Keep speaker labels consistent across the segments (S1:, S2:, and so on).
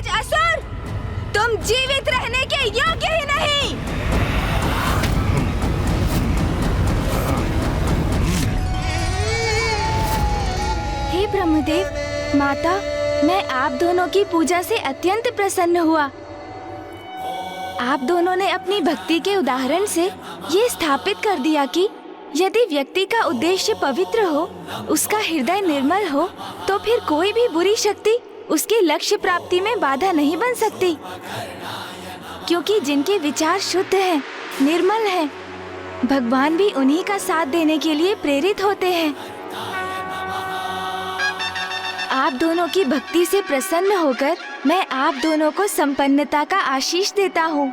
S1: निर्लज्ज असुर, तुम जीवित रहने के योग्य ही नहीं। हे ब्रह्मदेव, माता, मैं आप दोनों की पूजा से अत्यंत प्रसन्न हुआ। आप दोनों ने अपनी भक्ति के उदाहरण से ये स्थापित कर दिया कि यदि व्यक्ति का उद्देश्य पवित्र हो, उसका हृदय निर्मल हो, तो फिर कोई भी बुरी शक्ति उसके लक्ष्य प्राप्ति में बाधा नहीं बन सकती। क्योंकि जिनके विचार शुद्ध हैं, निर्मल हैं, भगवान भी उन्हीं का साथ देने के लिए प्रेरित होते हैं। आप दोनों की भक्ति से प्रसन्न होकर मैं आप दोनों को संपन्नता का आशीष देता हूँ।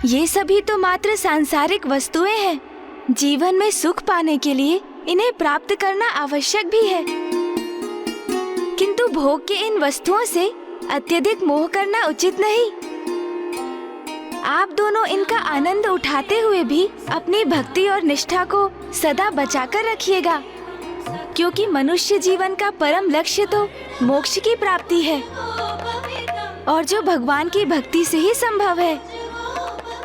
S1: ये सभी तो मात्र सांसारिक वस्तुएं हैं। जीवन में सुख पाने के लिए इन्हें प्राप्त करना आवश्यक भी है, किंतु भोग के इन वस्तुओं से अत्यधिक मोह करना उचित नहीं। आप दोनों इनका आनंद उठाते हुए भी अपनी भक्ति और निष्ठा को सदा बचाकर रखिएगा, क्योंकि मनुष्य जीवन का परम लक्ष्य तो मोक्ष की प्राप्ति है, और जो भगवान की भक्ति से ही संभव है।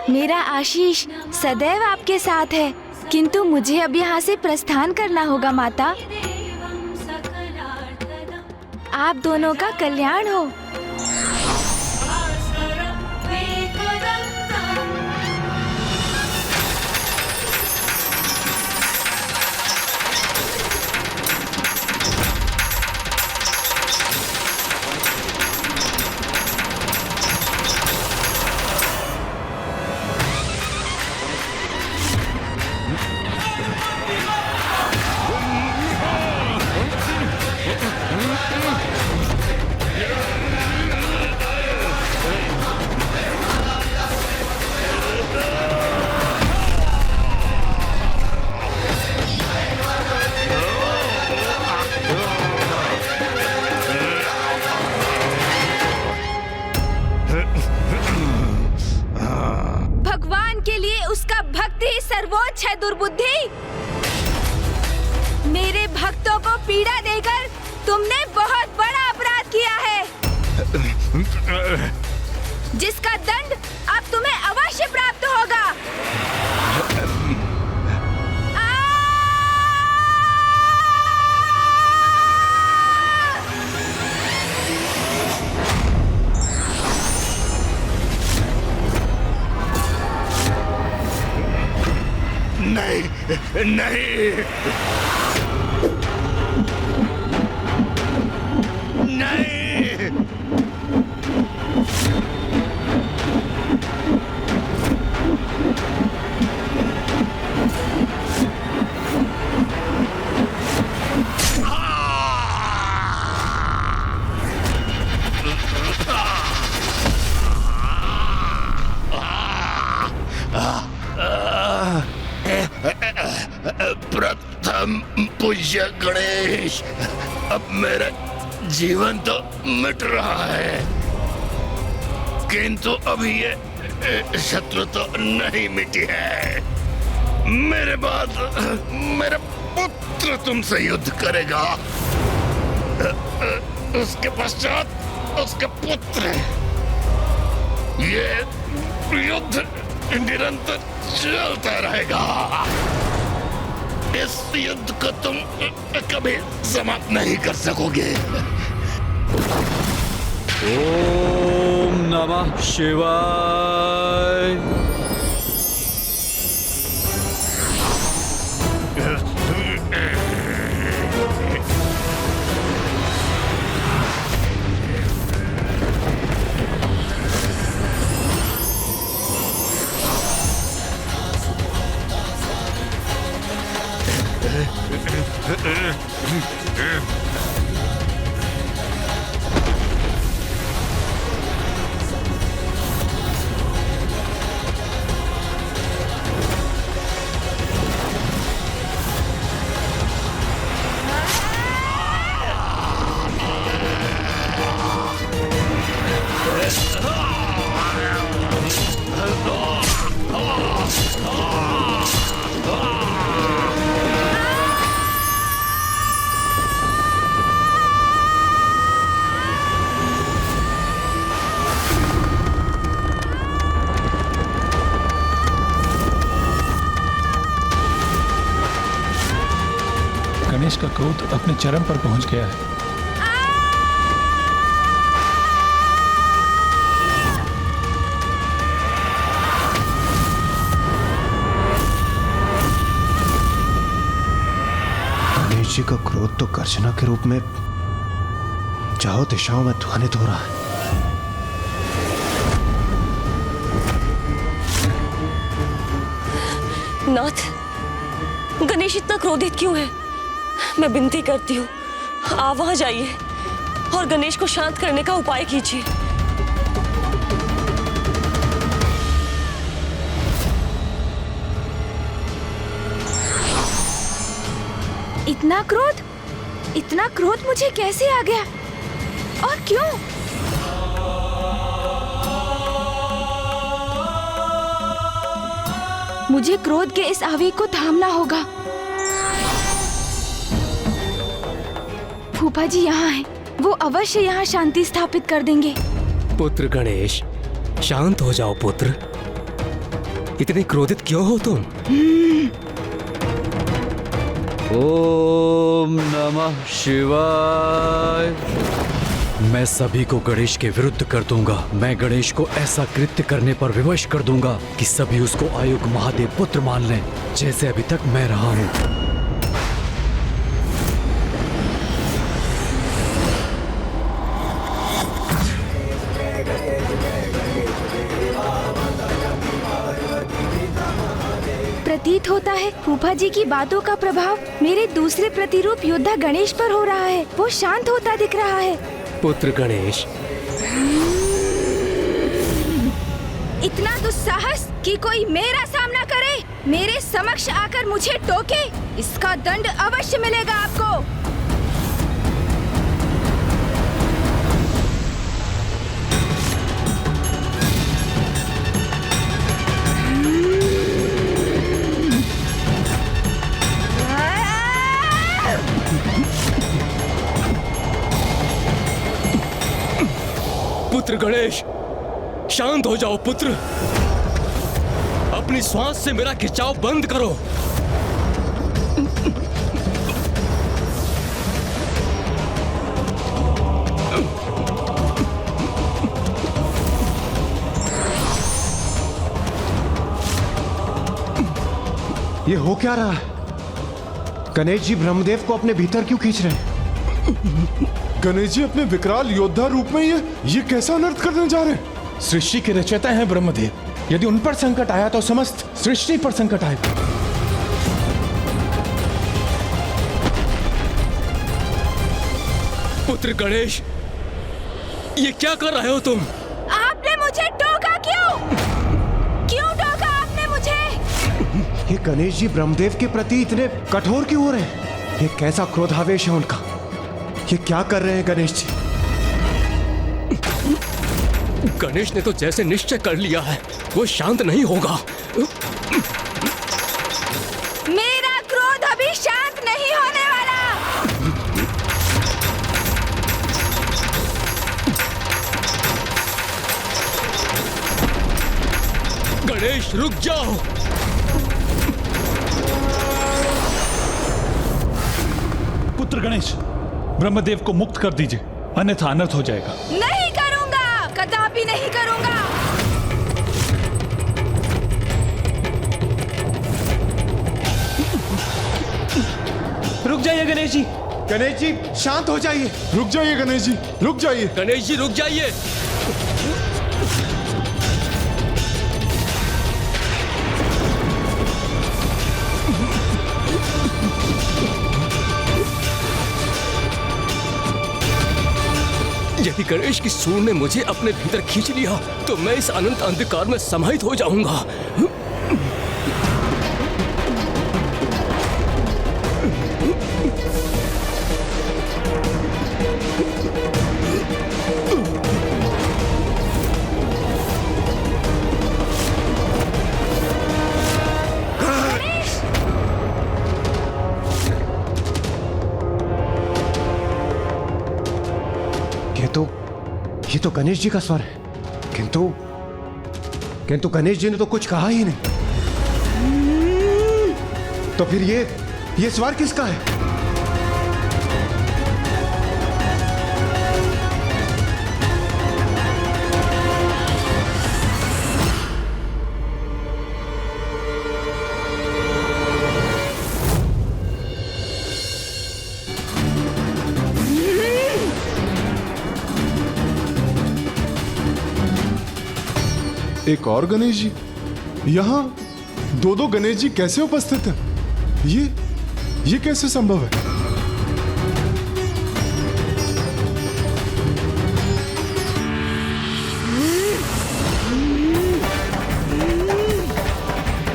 S1: मेरा आशीष सदैव आपके साथ है, किंतु मुझे अब यहाँ से प्रस्थान करना होगा माता। आप दोनों का कल्याण हो। भगवान के लिए उसका भक्ति ही सर्वोच्च है। दुर्बुद्धि, मेरे भक्तों को पीड़ा देकर तुमने बहुत बड़ा अपराध किया है, जिसका दंड अब तुम्हें अवश्य प्राप्त होगा।
S2: नहीं नहीं नहीं, प्रथम पूज्य गणेश, अब मेरा जीवन तो मिट रहा है, किंतु अभी ये शत्रु तो नहीं मिटी है। मेरे बाद मेरा पुत्र तुमसे युद्ध करेगा, उसके पश्चात उसका पुत्र। ये युद्ध निरंतर चलता रहेगा। इस युद्ध को तुम कभी समाप्त नहीं कर सकोगे।
S3: ओम नमः शिवाय।
S4: गणेश का क्रोध अपने चरम पर पहुंच गया है।
S5: गणेश जी का क्रोध तो गर्जना के रूप में चारों दिशाओं में ध्वनित हो रहा है।
S6: नाथ, गणेश इतना क्रोधित क्यों है? मैं विनती करती हूँ, आप वहां जाइए और गणेश को शांत करने का उपाय कीजिए।
S1: इतना क्रोध मुझे कैसे आ गया और क्यों? मुझे क्रोध के इस आवेग को थामना होगा। फूफा जी यहाँ हैं, वो अवश्य यहाँ शांति स्थापित कर देंगे।
S7: पुत्र गणेश, शांत हो जाओ पुत्र। इतने क्रोधित क्यों हो तुम?
S3: ओम नमः शिवाय।
S7: मैं सभी को गणेश के विरुद्ध कर दूंगा। मैं गणेश को ऐसा कृत्य करने पर विवश कर दूंगा कि सभी उसको आयुग महादेव पुत्र मान लें, जैसे अभी तक मैं रहा हूं।
S1: प्रतीत होता है फूफा जी की बातों का प्रभाव मेरे दूसरे प्रतिरूप योद्धा गणेश पर हो रहा है। वो शांत होता दिख रहा है।
S7: पुत्र गणेश,
S1: इतना दुस्साहस कि कोई मेरा सामना करे, मेरे समक्ष आकर मुझे टोके, इसका दंड अवश्य मिलेगा आपको।
S7: पुत्र गणेश, शांत हो जाओ पुत्र। अपनी श्वास से मेरा खिंचाव बंद करो।
S5: ये हो क्या रहा है? गणेश जी ब्रह्मदेव को अपने भीतर क्यों खींच रहे हैं?
S8: गणेश जी अपने विकराल योद्धा रूप में ये कैसा अनर्थ करने जा रहे हैं?
S4: सृष्टि के रचयिता हैं ब्रह्मदेव। यदि उन पर संकट आया तो समस्त सृष्टि पर संकट आएगा।
S7: पुत्र गणेश, ये क्या कर रहे हो तुम?
S1: आपने मुझे टोका क्यों? क्यों टोका आपने मुझे?
S5: ये गणेश जी ब्रह्मदेव के प्रति इतने कठोर क्यों हो रहे हैं? ये कैसा क्रोधावेश है उनका? ये क्या कर रहे हैं गणेश जी?
S7: गणेश ने तो जैसे निश्चय कर लिया है, वो शांत नहीं होगा।
S1: मेरा क्रोध अभी शांत नहीं होने वाला।
S7: गणेश रुक जाओ।
S4: पुत्र गणेश, ब्रह्मदेव को मुक्त कर दीजिए, अन्यथा अनर्थ हो जाएगा।
S1: नहीं करूंगा, कदापि नहीं करूंगा।
S7: रुक जाइए गणेश जी।
S5: गणेश जी शांत हो जाइए।
S8: रुक जाइए गणेश जी, रुक जाइए।
S7: गणेश जी रुक जाइए। यदि गणेश की सूंड ने मुझे अपने भीतर खींच लिया तो मैं इस अनंत अंधकार में समाहित हो जाऊंगा।
S5: गणेश जी का स्वर है, किंतु किंतु गणेश जी ने तो कुछ कहा ही नहीं। तो फिर ये स्वर किसका है?
S8: एक और गणेश जी? यहाँ दो गणेश जी कैसे उपस्थित हैं? ये कैसे संभव है?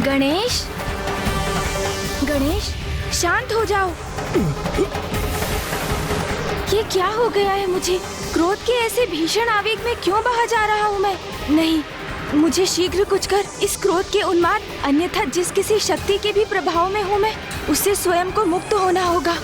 S1: गणेश, गणेश, शांत हो जाओ। ये क्या हो गया है मुझे? क्रोध के ऐसे भीषण आवेग में क्यों बहा जा रहा हूँ मैं? नहीं, मुझे शीघ्र कुछ कर इस क्रोध के उन्माद, अन्यथा जिस किसी शक्ति के भी प्रभाव में हूँ मैं, उससे स्वयं को मुक्त होना होगा।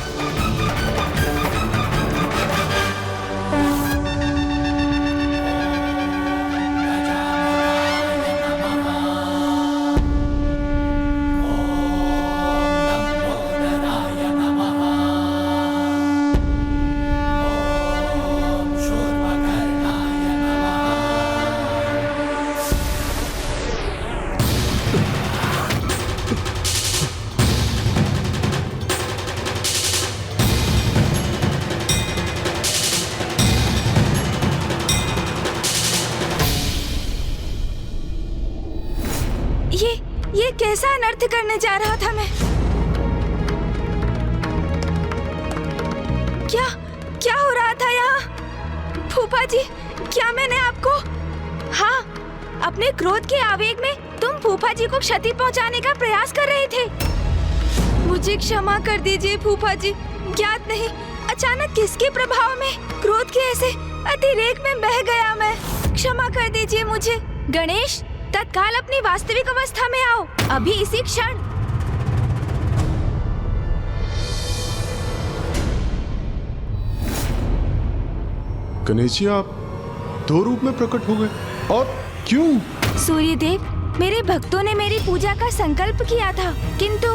S1: ये कैसा अनर्थ करने जा रहा था मैं? क्या हो रहा था यहाँ? फूफा जी, क्या मैंने आपको? हाँ, अपने क्रोध के आवेग में तुम फूफा जी को क्षति पहुँचाने का प्रयास कर रहे थे। मुझे क्षमा कर दीजिए फूफा जी, ज्ञात नहीं अचानक किसके प्रभाव में क्रोध के ऐसे अतिरेक में बह गया मैं। क्षमा कर दीजिए मुझे। गणेश, तत्काल अपनी वास्तविक अवस्था में आओ, अभी इसी क्षण।
S8: गणेश जी, आप दो रूप में प्रकट हो गए, और क्यों?
S1: सूर्यदेव, मेरे भक्तों ने मेरी पूजा का संकल्प किया था, किंतु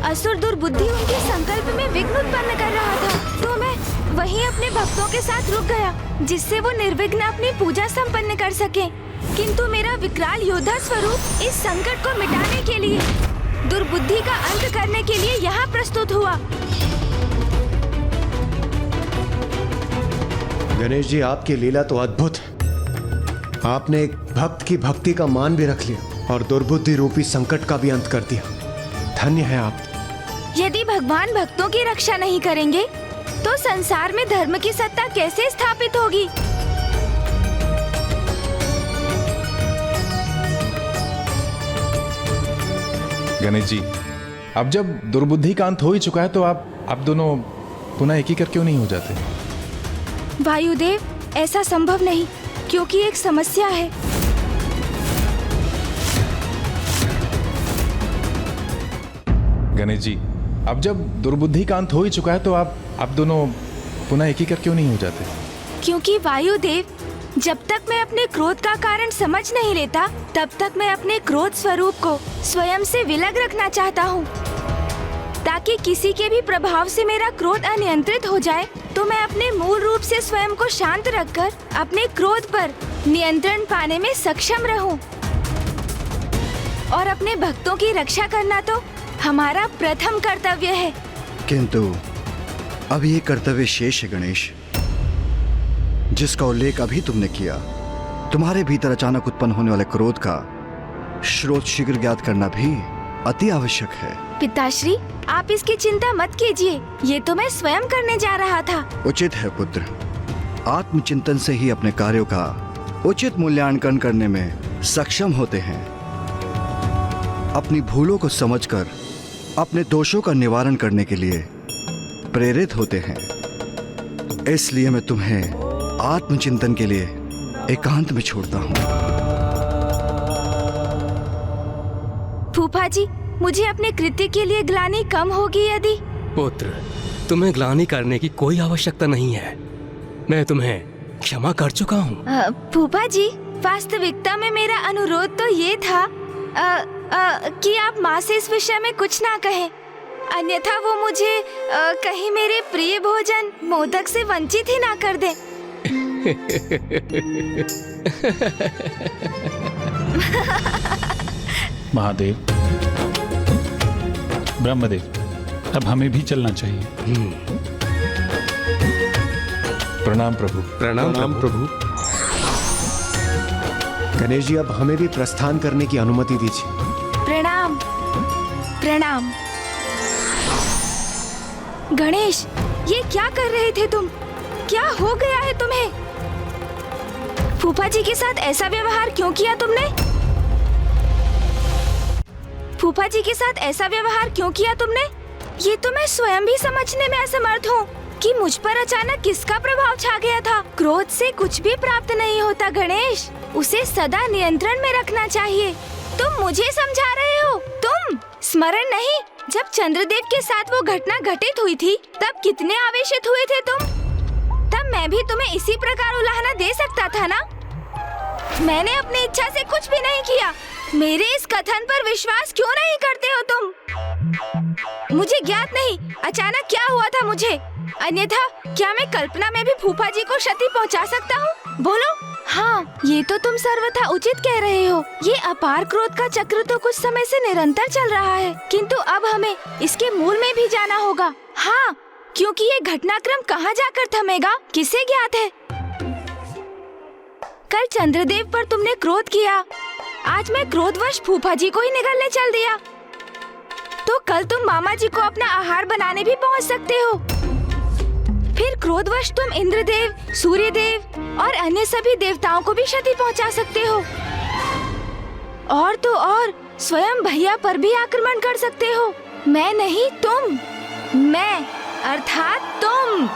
S1: असुर दुर्बुद्धि उनके संकल्प में विघ्न उत्पन्न कर रहा था, तो मैं वहीं अपने भक्तों के साथ रुक गया, जिससे वो निर्विघ्न अपनी पूजा संपन्न कर सके। किंतु मेरा विकराल योद्धा स्वरूप इस संकट को मिटाने के लिए, दुर्बुद्धि का अंत करने के लिए यहाँ प्रस्तुत हुआ।
S5: गणेश जी, आपकी लीला तो अद्भुत है। आपने एक भक्त की भक्ति का मान भी रख लिया और दुर्बुद्धि रूपी संकट का भी अंत कर दिया। धन्य है आप।
S1: यदि भगवान भक्तों की रक्षा नहीं करेंगे तो संसार में धर्म की सत्ता कैसे स्थापित होगी?
S9: गणेश जी, अब जब दुर्बुद्धि का अंत हो ही चुका है तो आप दोनों पुनः एक ही कर क्यों नहीं हो जाते?
S1: वायुदेव, ऐसा संभव नहीं, क्योंकि एक समस्या है।
S9: गणेश जी, अब जब दुर्बुद्धि का अंत हो ही चुका है तो आप दोनों पुनः एक ही कर क्यों नहीं हो जाते?
S1: क्योंकि वायुदेव, जब तक मैं अपने क्रोध का कारण समझ नहीं लेता, तब तक मैं अपने क्रोध स्वरूप को स्वयं से विलग रखना चाहता हूँ, ताकि किसी के भी प्रभाव से मेरा क्रोध अनियंत्रित हो जाए तो मैं अपने मूल रूप से स्वयं को शांत रखकर अपने क्रोध पर नियंत्रण पाने में सक्षम रहूं। और अपने भक्तों की रक्षा करना तो हमारा प्रथम कर्तव्य है।
S10: किंतु अब ये कर्तव्य शेष है गणेश, जिसका उल्लेख अभी तुमने किया। तुम्हारे भीतर अचानक उत्पन्न होने वाले क्रोध का स्रोत शीघ्र ज्ञात करना भी अति आवश्यक है।
S1: पिताश्री, आप इसकी चिंता मत कीजिए, ये तो मैं स्वयं करने जा रहा था।
S10: उचित है पुत्र, आत्मचिंतन से ही अपने कार्यों का उचित मूल्यांकन करने में सक्षम होते हैं। अपनी भूलों को समझकर अपने दोषों का निवारण करने के लिए प्रेरित होते हैं। इसलिए मैं तुम्हें आत्मचिंतन के लिए एकांत में छोड़ता हूँ।
S1: फूफा जी, मुझे अपने कृत्य के लिए ग्लानि कम होगी यदि?
S11: पुत्र, तुम्हें ग्लानि करने की कोई आवश्यकता नहीं है। मैं तुम्हें क्षमा कर चुका हूँ।
S1: फूफा जी, वास्तविकता में मेरा अनुरोध तो ये था कि आप माँ से इस विषय में कुछ ना कहें, अन्यथा वो मुझे कहीं मेरे प्रिय भोजन मोदक से वंचित ही ना कर दे।
S4: महादेव, ब्रह्मदेव, अब हमें भी चलना चाहिए।
S9: प्रणाम प्रभु।
S5: प्रणाम प्रभु। गणेश जी, अब हमें भी प्रस्थान करने की अनुमति दीजिए।
S1: प्रणाम प्रणाम। गणेश, ये क्या कर रहे थे तुम? क्या हो गया है तुम्हें? फूफा जी के साथ ऐसा व्यवहार क्यों किया तुमने? फूफा जी के साथ ऐसा व्यवहार क्यों किया तुमने? ये तो मैं स्वयं भी समझने में असमर्थ हूँ कि मुझ पर अचानक किसका प्रभाव छा गया था। क्रोध से कुछ भी प्राप्त नहीं होता गणेश, उसे सदा नियंत्रण में रखना चाहिए। तुम मुझे समझा रहे हो? तुम स्मरण नहीं, जब चंद्रदेव के साथ वो घटना घटित हुई थी तब कितने आवेशित हुए थे तुम? तब मैं भी तुम्हें इसी प्रकार उलाहना दे सकता था ना? मैंने अपनी इच्छा से कुछ भी नहीं किया। मेरे इस कथन पर विश्वास क्यों नहीं करते हो तुम? मुझे ज्ञात नहीं अचानक क्या हुआ था मुझे, अन्यथा क्या मैं कल्पना में भी फूफा जी को क्षति पहुंचा सकता हूँ? बोलो। हाँ, ये तो तुम सर्वथा उचित कह रहे हो। ये अपार क्रोध का चक्र तो कुछ समय से निरंतर चल रहा है, किंतु अब हमें इसके मूल में भी जाना होगा। हाँ, क्योंकि ये घटनाक्रम कहाँ जाकर थमेगा किसे ज्ञात है। कल चंद्रदेव पर तुमने क्रोध किया, आज मैं क्रोधवश फूफा जी को ही निगलने चल दिया, तो कल तुम मामा जी को अपना आहार बनाने भी पहुंच सकते हो। फिर क्रोधवश तुम इंद्रदेव, सूर्यदेव और अन्य सभी देवताओं को भी क्षति पहुंचा सकते हो। और तो और स्वयं भैया पर भी आक्रमण कर सकते हो। मैं नहीं, तुम। मैं अर्थात तुम।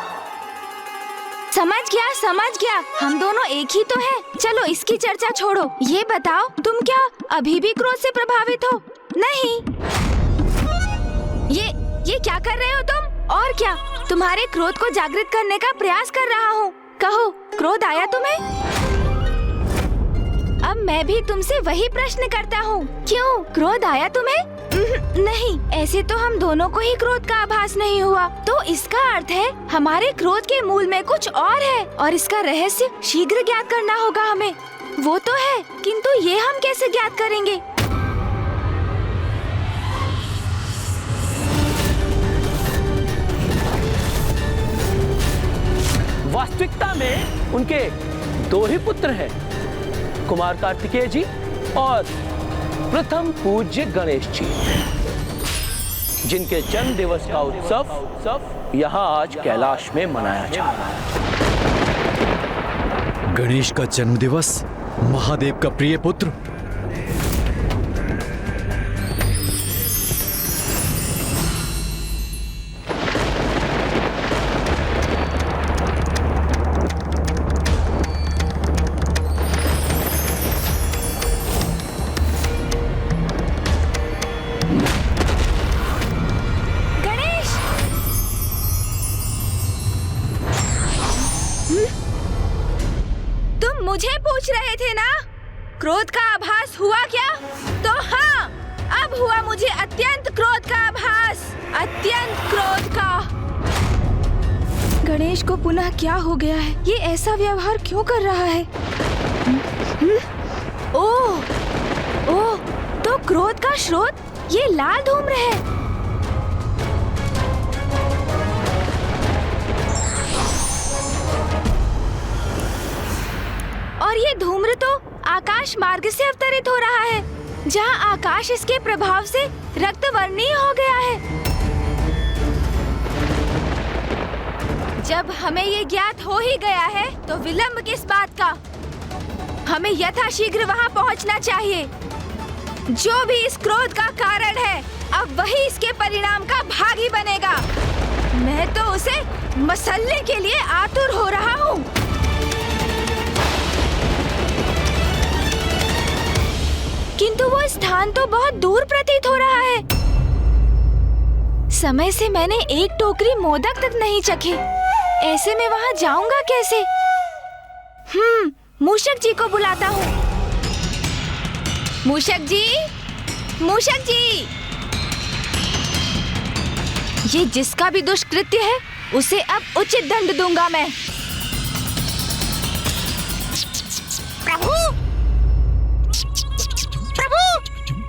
S1: समझ गया, हम दोनों एक ही तो हैं। चलो इसकी चर्चा छोड़ो, ये बताओ तुम क्या अभी भी क्रोध से प्रभावित हो? नहीं। ये क्या कर रहे हो तुम? और क्या, तुम्हारे क्रोध को जागृत करने का प्रयास कर रहा हूँ। कहो, क्रोध आया तुम्हें? अब मैं भी तुमसे वही प्रश्न करता हूँ, क्यों क्रोध आया तुम्हें? नहीं, ऐसे तो हम दोनों को ही क्रोध का आभास नहीं हुआ, तो इसका अर्थ है हमारे क्रोध के मूल में कुछ और है और इसका रहस्य शीघ्र ज्ञात करना होगा हमें। वो तो है, किंतु ये हम कैसे ज्ञात करेंगे?
S11: वास्तविकता में उनके दो ही पुत्र हैं, कुमार कार्तिकेय जी और प्रथम पूज्य गणेश जी, जिनके जन्म दिवस का उत्सव यहाँ आज कैलाश में मनाया जा रहा है।
S7: गणेश का जन्म दिवस, महादेव का प्रिय पुत्र।
S1: मुझे पूछ रहे थे ना, क्रोध का आभास हुआ क्या? तो हाँ, अब हुआ मुझे अत्यंत क्रोध का आभास, अत्यंत क्रोध का। गणेश को पुनः क्या हो गया है? ये ऐसा व्यवहार क्यों कर रहा है? ओह, तो क्रोध का स्रोत ये लाल धूम्र है। और ये धूम्र तो आकाश मार्ग से अवतरित हो रहा है, जहाँ आकाश इसके प्रभाव से रक्तवर्णीय हो गया है। जब हमें ये ज्ञात हो ही गया है, तो विलंब किस बात का? हमें यथाशीघ्र वहाँ पहुँचना चाहिए। जो भी इस क्रोध का कारण है, अब वही इसके परिणाम का भागी बनेगा। मैं तो उसे मसलने के लिए आतुर हो रहा हूँ। किंतु वो स्थान तो बहुत दूर प्रतीत हो रहा है। समय से मैंने एक टोकरी मोदक तक नहीं चखे, ऐसे में वहाँ जाऊंगा कैसे? मूषक जी को बुलाता हूँ। मूषक जी, मूषक जी, ये जिसका भी दुष्कृत्य है उसे अब उचित दंड दूंगा मैं।
S12: प्रभु, प्रभु,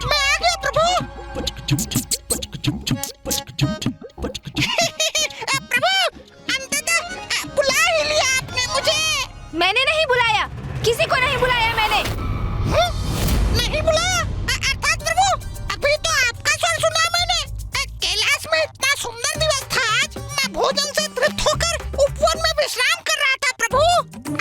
S12: मैं आ गया प्रभु। प्रभु, अंततः बुला ही लिया आपने मुझे।
S1: मैंने नहीं बुलाया, किसी को नहीं बुलाया मैंने।
S12: नहीं बुलाया? अर्थात प्रभु, अभी तो आपका स्वर सुना मैंने। कैलाश में इतना सुंदर दिवस था आज। मैं भोजन से तृप्त होकर उपवन में विश्राम कर रहा था प्रभु।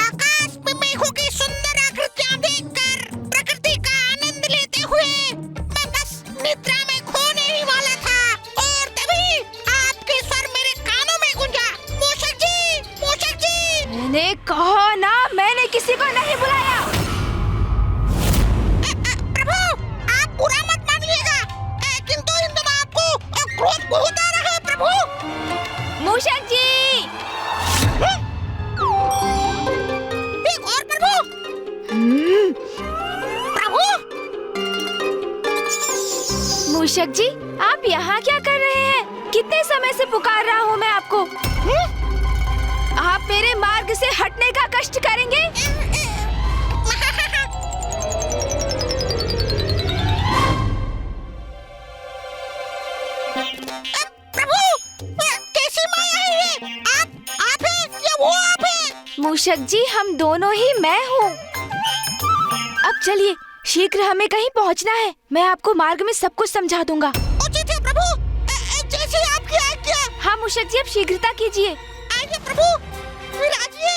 S12: आकाश में मेघों की सुंदर आकृतियां देखकर प्रकृति का आनंद लेते हुए मैं बस निद्रा में खोने ही वाला था और तभी आपके स्वर मेरे कानों में गूंजा। मूषक जी, मूषक जी।
S1: मैंने कहा ना, मैंने किसी को नहीं बुलाया।
S12: प्रभु, आप बुरा मत मानिएगा, किंतु इन दिनों आपको क्रोध बहुत आ रहा है प्रभु।
S1: मूषक जी,
S12: एक और प्रभु। प्रभु,
S1: मूषक जी, आप यहाँ क्या कर रहे हैं? कितने समय से पुकार रहा हूँ मैं आपको। आप मेरे मार्ग से हटने का कष्ट करेंगे?
S12: प्रभु, कैसी माया है ये? आप हैं या वो आप हैं?
S1: मूषक जी, हम दोनों ही मैं हूँ। अब चलिए, शीघ्र हमें कहीं पहुँचना है। मैं आपको मार्ग में सब कुछ समझा दूंगा।
S12: उचित है प्रभु, जैसे आपकी आज्ञा।
S1: हाँ मूषक जी, अब शीघ्रता कीजिए।
S12: आइए प्रभु, विराजिए।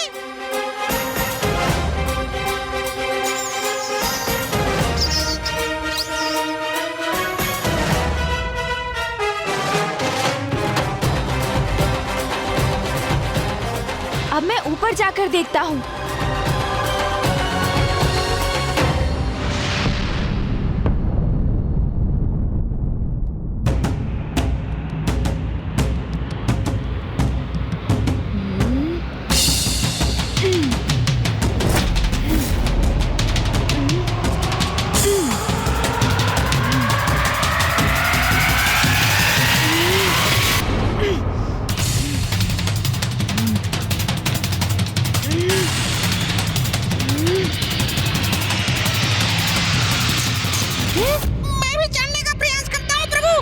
S1: अब मैं ऊपर जाकर देखता हूँ।
S12: मैं भी जानने का प्रयास करता हूँ प्रभु।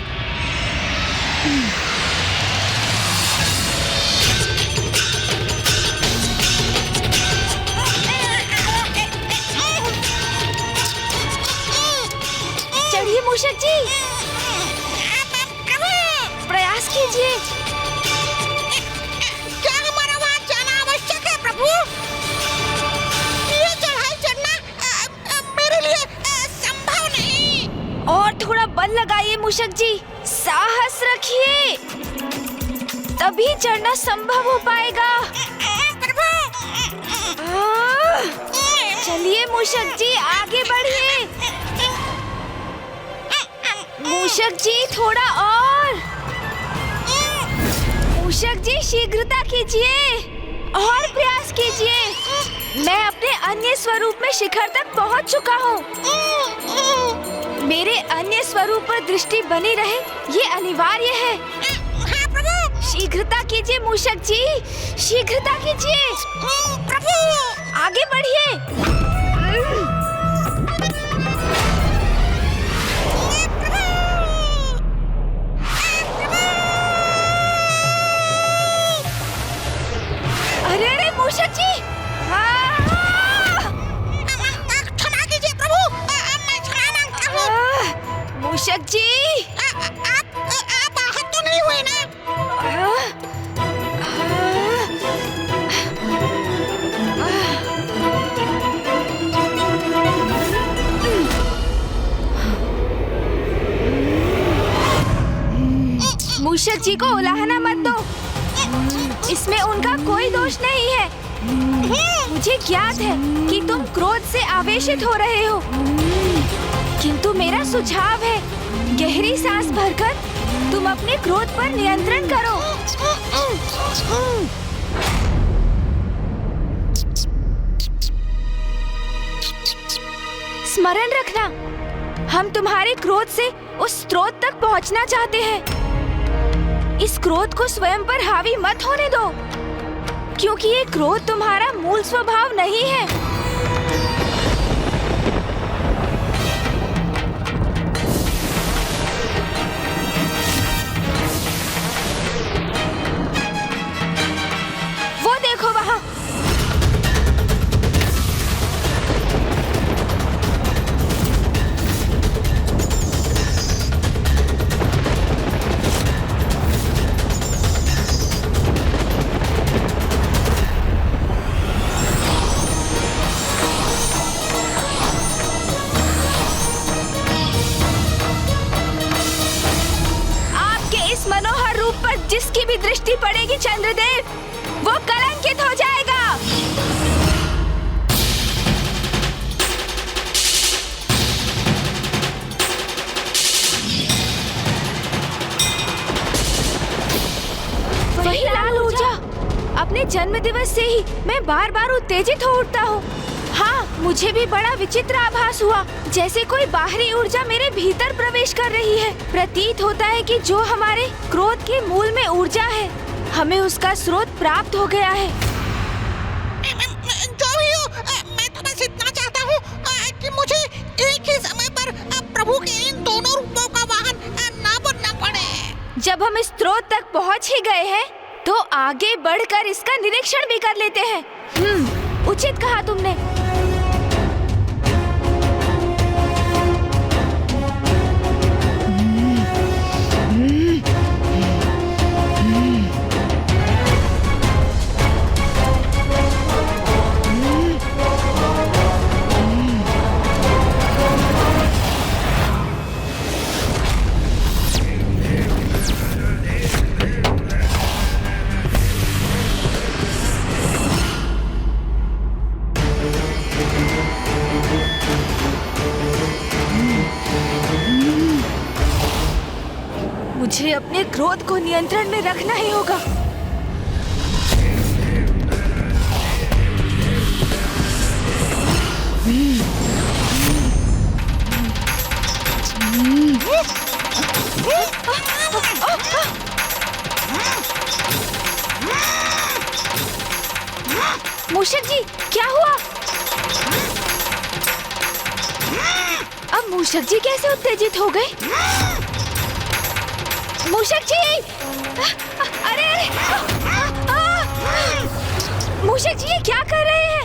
S1: चढ़िए मूषक जी,
S12: प्रभु,
S1: प्रयास कीजिए।
S12: क्या हमारा वहाँ जाना आवश्यक है प्रभु? ये चढ़ाई चढ़ना मेरे लिए संभव नहीं।
S1: और थोड़ा बल लगाइए मूषक जी, साहस रखिए, तभी चढ़ना संभव हो पाएगा। चलिए मूषक जी, आगे बढ़िए। मूषक जी, थोड़ा और। मूषक जी, शीघ्रता कीजिए और प्रयास कीजिए। मैं अपने अन्य स्वरूप में शिखर तक पहुंच चुका हूँ। मेरे अन्य स्वरूप पर दृष्टि बनी रहे, ये अनिवार्य है।
S12: हाँ प्रभु।
S1: शीघ्रता कीजिए मूषक जी, शीघ्रता कीजिए।
S12: प्रभु,
S1: आगे बढ़िए। अरे अरे मूषक जी,
S12: क्षमा कीजिए प्रभु, मैं क्षमा मांगता हूँ।
S1: मूषक जी,
S12: आप आहत तो नहीं हुए ना?
S1: मूषक जी को उलाहना मत दो, इसमें उनका कोई दोष नहीं है। मुझे ज्ञात है कि तुम क्रोध से आवेशित हो रहे हो, किंतु मेरा सुझाव है, गहरी सांस भरकर तुम अपने क्रोध पर नियंत्रण करो। स्मरण रखना, हम तुम्हारे क्रोध से उस स्रोत तक पहुंचना चाहते हैं। इस क्रोध को स्वयं पर हावी मत होने दो, क्योंकि ये क्रोध तुम्हारा मूल स्वभाव नहीं है। वो देखो वहाँ। मनोहर रूप पर जिसकी भी दृष्टि पड़ेगी चंद्रदेव, वो कलंकित हो जाएगा। वही लाल ऊर्जा। अपने जन्म दिवस से ही मैं बार बार उत्तेजित हो उठता हूँ। हाँ, मुझे भी बड़ा विचित्र आभास हुआ, जैसे कोई बाहरी ऊर्जा मेरे भीतर प्रवेश कर रही है। प्रतीत होता है कि जो हमारे क्रोध के मूल में ऊर्जा है, हमें उसका स्रोत प्राप्त हो गया है।
S12: जो भी हो, मैं तो बस इतना चाहता हूँ कि मुझे एक ही समय पर प्रभु के इन दोनों रूपों का वाहन ना बनना पड़े।
S1: जब हम इस स्रोत तक पहुँच ही गए हैं, तो आगे बढ़कर इसका निरीक्षण भी कर लेते हैं। उचित कहा तुमने। मुझे अपने क्रोध को नियंत्रण में रखना ही होगा। मूषक जी, क्या हुआ? अब मूषक जी कैसे उत्तेजित हो गए? मूषक जी! अरे! मूषक जी, ये क्या कर रहे हैं?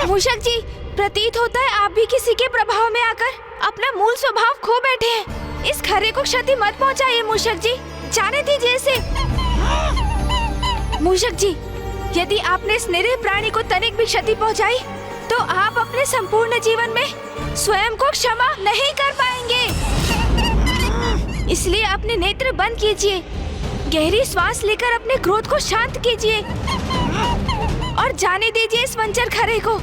S1: मूषक जी, प्रतीत होता है आप भी किसी के प्रभाव में आकर अपना मूल स्वभाव खो बैठे हैं। इस खरे को क्षति मत पहुंचाइए मूषक जी, जाने दीजिए इसे। मूषक जी, यदि आपने इस निरीह प्राणी को तनिक भी क्षति पहुंचाई, तो आप अपने संपूर्ण जीवन में स्वयं को क्षमा नहीं कर पाएंगे। इसलिए अपने नेत्र बंद कीजिए, गहरी श्वास लेकर अपने क्रोध को शांत कीजिए और जाने दीजिए इस वंचर खरे को।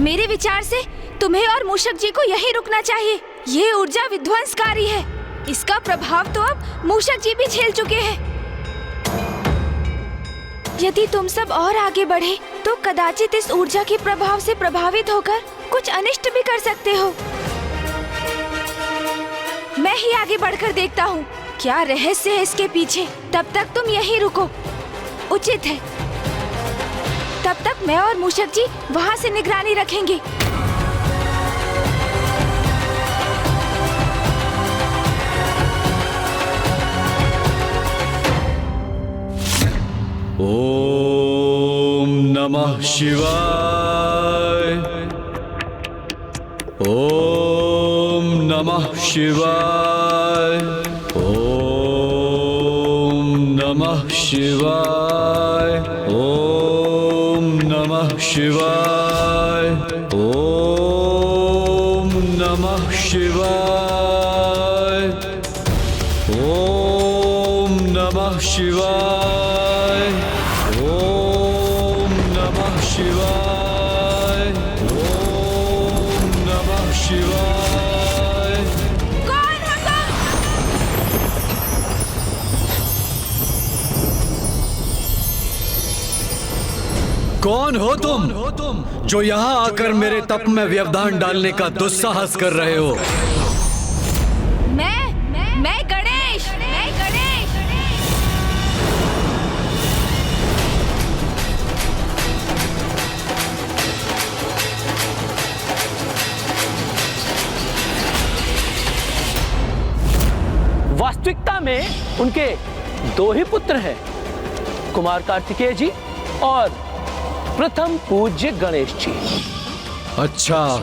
S1: मेरे विचार से तुम्हें और मूषक जी को यहीं रुकना चाहिए। ये ऊर्जा विध्वंसकारी है, इसका प्रभाव तो अब मूषक जी भी झेल चुके हैं। यदि तुम सब और आगे बढ़े तो कदाचित इस ऊर्जा के प्रभाव से प्रभावित होकर कुछ अनिष्ट भी कर सकते हो। मैं ही आगे बढ़कर देखता हूँ क्या रहस्य है इसके पीछे। तब तक तुम यहीं रुको, उचित है। तब तक मैं और मूषक जी वहाँ से निगरानी रखेंगे।
S3: ओम नमः शिवाय। ओम नमः शिवाय। ओम नमः शिवाय। ओम नमः शिवाय। ओम नमः शिवाय। ओम नमः शिवाय। ओम नमः शिवाय। ओम नमः शिवाय।
S7: कौन हो तुम जो यहाँ आकर मेरे तप में व्यवधान डालने का दुस्साहस कर रहे हो?
S1: मैं गणेश।
S11: वास्तविकता में उनके दो ही पुत्र हैं, कुमार कार्तिकेय जी और प्रथम पूज्य गणेश जी।
S7: अच्छा,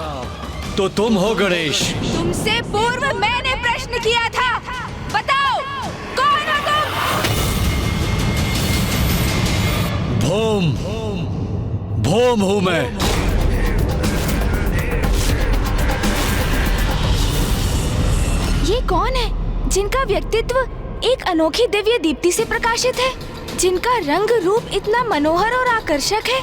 S7: तो तुम हो गणेश?
S1: तुमसे पूर्व मैंने प्रश्न किया था, बताओ कौन हो तुम?
S7: भोम हूं मैं।
S1: ये कौन है जिनका व्यक्तित्व एक अनोखी दिव्य दीप्ति से प्रकाशित है, जिनका रंग रूप इतना मनोहर और आकर्षक है,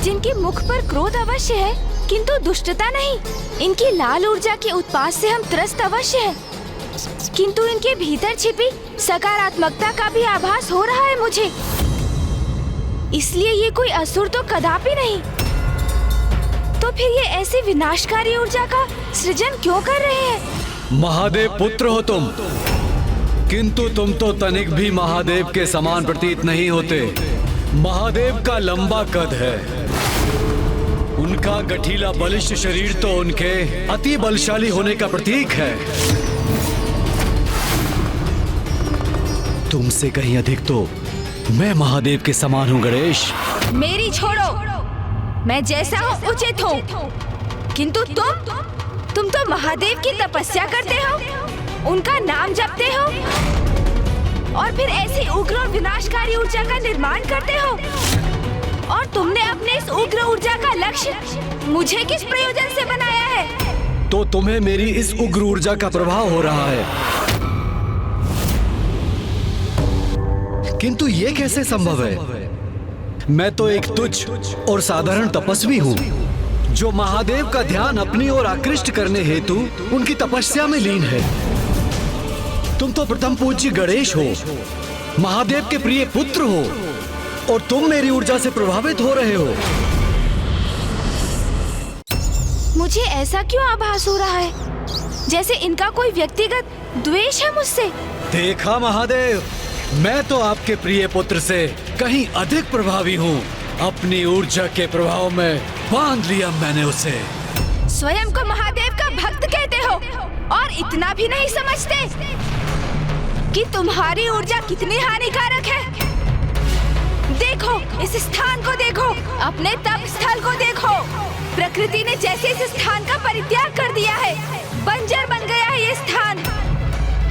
S1: जिनके मुख पर क्रोध अवश्य है किंतु दुष्टता नहीं, इनकी लाल ऊर्जा के उत्पात से हम त्रस्त अवश्य हैं, किंतु इनके भीतर छिपी सकारात्मकता का भी आभास हो रहा है मुझे। इसलिए ये कोई असुर तो कदापि नहीं। तो फिर ये ऐसी विनाशकारी ऊर्जा का सृजन क्यों कर रहे हैं?
S7: महादेव पुत्र हो तुम, किंतु तुम तो तनिक भी महादेव के समान प्रतीत नहीं होते। महादेव का लंबा कद है, उनका गठीला बलिष्ठ शरीर तो उनके अति बलशाली होने का प्रतीक है। तुमसे कहीं अधिक तो मैं महादेव के समान हूँ गणेश।
S1: मेरी छोड़ो, मैं जैसा हूँ उचित हूँ, किंतु तुम तो महादेव की तपस्या करते हो, उनका नाम जपते हो और फिर ऐसी उग्र और विनाशकारी ऊर्जा का निर्माण करते हो। और तुमने अपने इस उग्र ऊर्जा का लक्ष्य मुझे किस प्रयोजन से बनाया है?
S7: तो तुम्हें मेरी इस उग्र ऊर्जा का प्रभाव हो रहा है, किंतु ये कैसे संभव है? मैं तो एक तुच्छ और साधारण तपस्वी हूँ जो महादेव का ध्यान अपनी ओर आकृष्ट करने हेतु उनकी तपस्या में लीन है। तुम तो प्रथम पूज्य गणेश हो, महादेव के प्रिय पुत्र हो, और तुम मेरी ऊर्जा से प्रभावित हो रहे हो।
S1: मुझे ऐसा क्यों आभास हो रहा है जैसे इनका कोई व्यक्तिगत द्वेष है मुझसे?
S7: देखा महादेव, मैं तो आपके प्रिय पुत्र से कहीं अधिक प्रभावी हूँ। अपनी ऊर्जा के प्रभाव में बांध लिया मैंने उसे।
S1: स्वयं को महादेव का भक्त कहते हो और इतना भी नहीं समझते कि तुम्हारी ऊर्जा कितनी हानिकारक है। देखो इस स्थान को, देखो अपने तप स्थल को देखो। प्रकृति ने जैसे इस स्थान का परित्याग कर दिया है, बंजर बन गया है ये स्थान।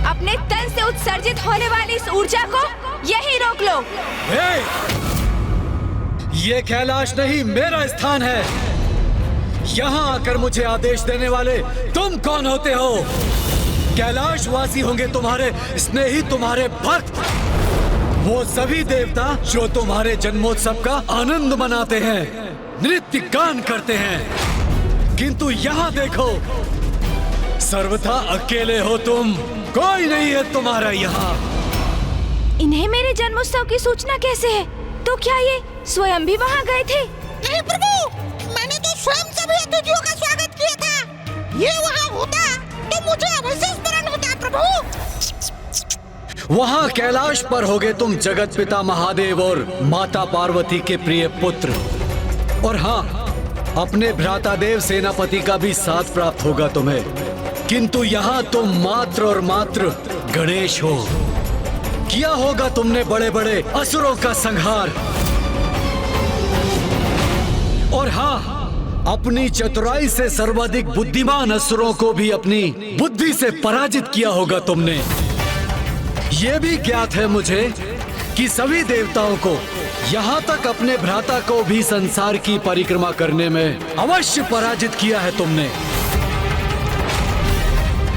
S1: अपने तन से उत्सर्जित होने वाली इस ऊर्जा को यही रोक लो।
S7: ये कैलाश नहीं मेरा स्थान है। यहाँ आकर मुझे आदेश देने वाले तुम कौन होते हो? कैलाशवासी होंगे तुम्हारे स्नेही, तुम्हारे भक्त, वो सभी देवता जो तुम्हारे जन्मोत्सव का आनंद मनाते हैं, नृत्य गान करते हैं। किंतु यहाँ देखो, सर्वथा अकेले हो तुम, कोई नहीं है तुम्हारा यहाँ।
S1: इन्हें मेरे जन्मोत्सव की सूचना कैसे है? तो क्या ये स्वयं भी वहाँ गए थे?
S12: नहीं प्रभु, मैंने तो स्वयं सभी अतिथियों का स्वागत किया था। ये वहाँ होता तो मुझे अवश्य स्मरण होता प्रभु।
S7: वहाँ कैलाश पर होगे तुम जगत पिता महादेव और माता पार्वती के प्रिय पुत्र। और हाँ, अपने भ्राता देव सेनापति का भी साथ प्राप्त होगा तुम्हें। किंतु यहाँ तुम मात्र और मात्र गणेश हो। किया होगा तुमने बड़े बड़े असुरों का संहार। और हाँ, अपनी चतुराई से सर्वाधिक बुद्धिमान असुरों को भी अपनी बुद्धि से पराजित किया होगा तुमने। ये भी ज्ञात है मुझे कि सभी देवताओं को, यहाँ तक अपने भ्राता को भी संसार की परिक्रमा करने में अवश्य पराजित किया है तुमने,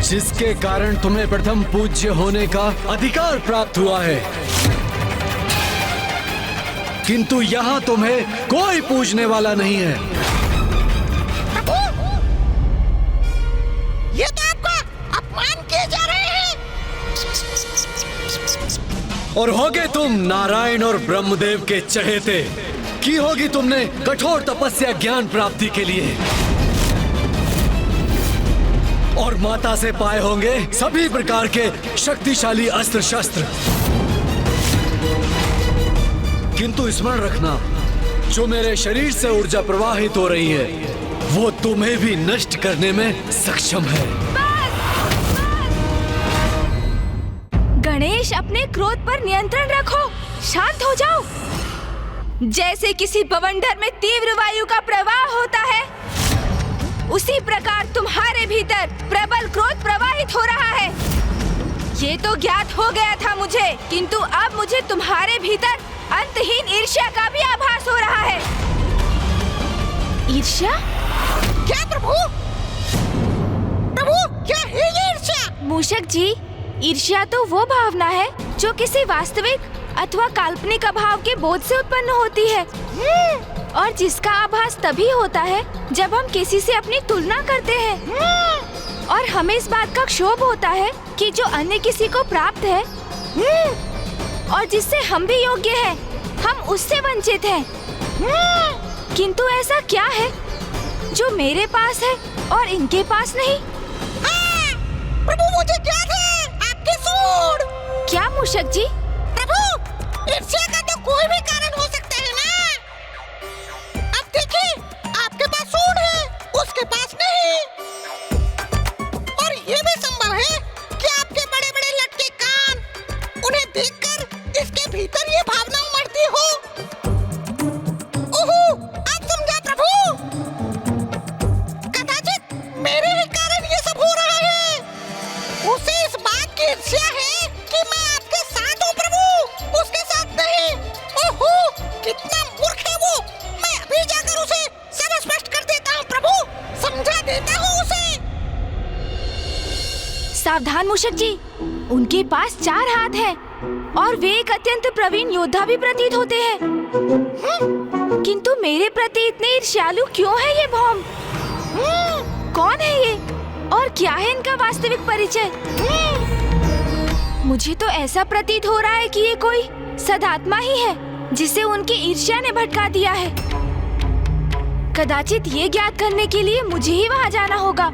S7: जिसके कारण तुम्हें प्रथम पूज्य होने का अधिकार प्राप्त हुआ है। किंतु यहाँ तुम्हें कोई पूजने वाला नहीं है।
S12: प्रभु, ये तो आपका अपमान किए जा रहे हैं।
S7: और होगे तुम नारायण और ब्रह्मदेव के चहेते। की होगी तुमने कठोर तपस्या ज्ञान प्राप्ति के लिए, और माता से पाए होंगे सभी प्रकार के शक्तिशाली अस्त्र शस्त्र। किंतु स्मरण रखना, जो मेरे शरीर से ऊर्जा प्रवाहित हो रही है वो तुम्हें भी नष्ट करने में सक्षम है।
S1: गणेश, अपने क्रोध पर नियंत्रण रखो, शांत हो जाओ। जैसे किसी बवंडर में तीव्र वायु का प्रवाह होता है, उसी प्रकार तुम्हारे भीतर प्रबल क्रोध प्रवाहित हो रहा है। ये तो ज्ञात हो गया था मुझे, किंतु अब मुझे तुम्हारे भीतर अंतहीन ईर्ष्या का भी आभास हो रहा है। ईर्ष्या?
S12: क्या प्रभु? प्रभु, क्या है ये ईर्ष्या?
S1: मूषक जी, ईर्ष्या तो वो भावना है जो किसी वास्तविक अथवा काल्पनिक अभाव के बोध से उत्पन्न होती है, और जिसका आभास तभी होता है जब हम किसी से अपनी तुलना करते हैं, और हमें इस बात का क्षोभ होता है कि जो अन्य किसी को प्राप्त है और जिससे हम भी योग्य हैं, हम उससे वंचित हैं। किंतु ऐसा क्या है जो मेरे पास है और इनके पास नहीं?
S12: प्रभु, मुझे ज्ञात है आपके सूंड।
S1: क्या मूषक जी?
S12: प्रभु, ईर्ष्या का तो कोई भी कारण हो सकता है ना। अब देखिए, आपके पास सूंड है, उसके पास नहीं। और ये भी संभव है कि आपके बड़े-बड़े लटके कान, उन्हें देखकर इसके भीतर ये भावना उमड़ती हो। ओहो, अब समझा प्रभु। कदाचित मेरे ही कारण ये सब हो रहा है। उसे इस बात की ईर्ष्या है कि मैं आपके साथ हूँ प्रभु, उसके साथ नहीं। ओहो, कितना मूर्ख है वो। मैं अभी जाकर उसे सब स्पष्ट कर देता हूँ प्रभु, समझा देता हूँ उसे।
S1: सावधान मूषक जी, उनके पास 4 हाथ हैं और वे एक अत्यंत प्रवीण योद्धा भी प्रतीत होते हैं। किंतु मेरे प्रति इतने ईर्ष्यालु क्यों है ये भौम? कौन है ये और क्या है इनका वास्तविक परिचय? मुझे तो ऐसा प्रतीत हो रहा है कि ये कोई सदात्मा ही है जिसे उनकी ईर्ष्या ने भटका दिया है। कदाचित ये ज्ञात करने के लिए मुझे ही वहाँ जाना होगा,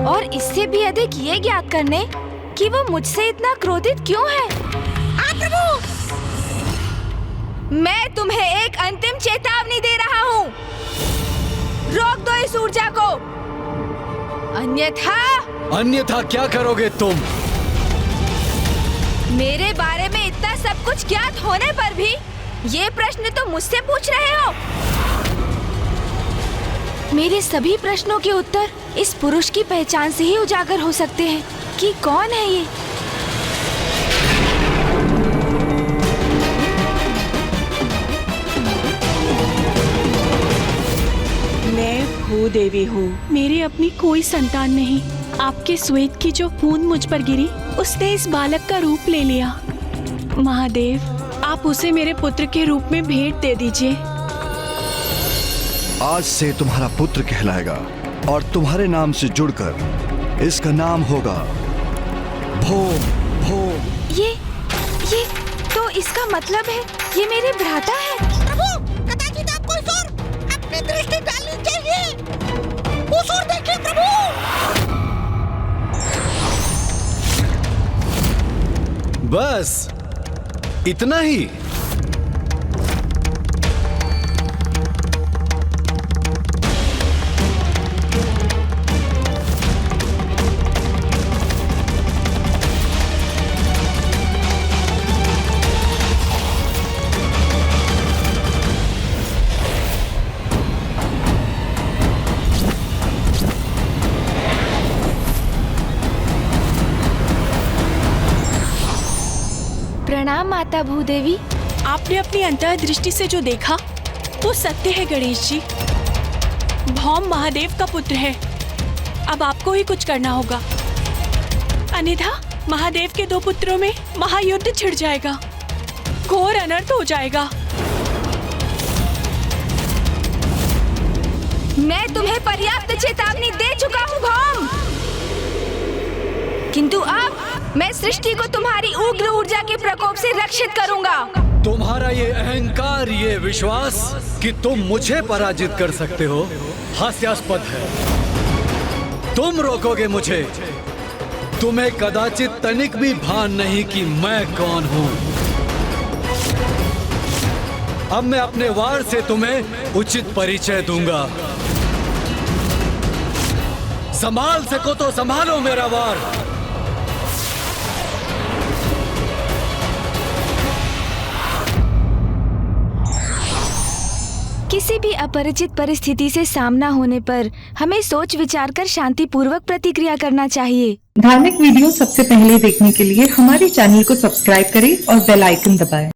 S1: और इससे भी अधिक ये ज्ञात करने कि वो मुझसे इतना क्रोधित क्यों है।
S12: हाँ प्रभु।
S1: मैं तुम्हें एक अंतिम चेतावनी दे रहा हूँ, रोक दो इस ऊर्जा को,
S7: अन्यथा क्या करोगे तुम?
S1: मेरे बारे में इतना सब कुछ ज्ञात होने पर भी ये प्रश्न तो मुझसे पूछ रहे हो। मेरे सभी प्रश्नों के उत्तर इस पुरुष की पहचान से ही उजागर हो सकते हैं कि कौन है ये।
S13: मैं भूदेवी हूँ, मेरे अपनी कोई संतान नहीं। आपके श्वेत की जो बूंद मुझ पर गिरी, उसने इस बालक का रूप ले लिया। महादेव, आप उसे मेरे पुत्र के रूप में भेंट दे दीजिए।
S10: आज से तुम्हारा पुत्र कहलाएगा और तुम्हारे नाम से जुड़कर इसका नाम होगा भोम भोम।
S1: ये तो इसका मतलब है ये मेरे भ्राता है।
S12: प्रभु, कदाचित आप कोई और अपनी दृष्टि डालनी चाहिए। उस ओर देखिए प्रभु।
S7: बस इतना ही?
S1: प्रणाम माता भूदेवी।
S13: आपने अपनी अंतर्दृष्टि से जो देखा वो सत्य है गणेश जी। भौम महादेव का पुत्र है। अब आपको ही कुछ करना होगा, अन्यथा महादेव के 2 पुत्रों में महायुद्ध छिड़ जाएगा, घोर अनर्थ हो जाएगा।
S1: मैं तुम्हें पर्याप्त चेतावनी दे चुका हूँ भौम, किंतु अब मैं सृष्टि को तुम्हारी उग्र ऊर्जा के प्रकोप से रक्षित करूंगा।
S7: तुम्हारा ये अहंकार, ये विश्वास कि तुम मुझे पराजित कर सकते हो, हास्यास्पद है। तुम रोकोगे मुझे? तुम्हें कदाचित तनिक भी भान नहीं कि मैं कौन हूं। अब मैं अपने वार से तुम्हें उचित परिचय दूंगा। संभाल सको तो संभालो मेरा वार।
S1: किसी भी अपरिचित परिस्थिति से सामना होने पर हमें सोच विचार कर शांतिपूर्वक प्रतिक्रिया करना चाहिए।
S14: धार्मिक वीडियो सबसे पहले देखने के लिए हमारे चैनल को सब्सक्राइब करें और बेल आइकन दबाएं।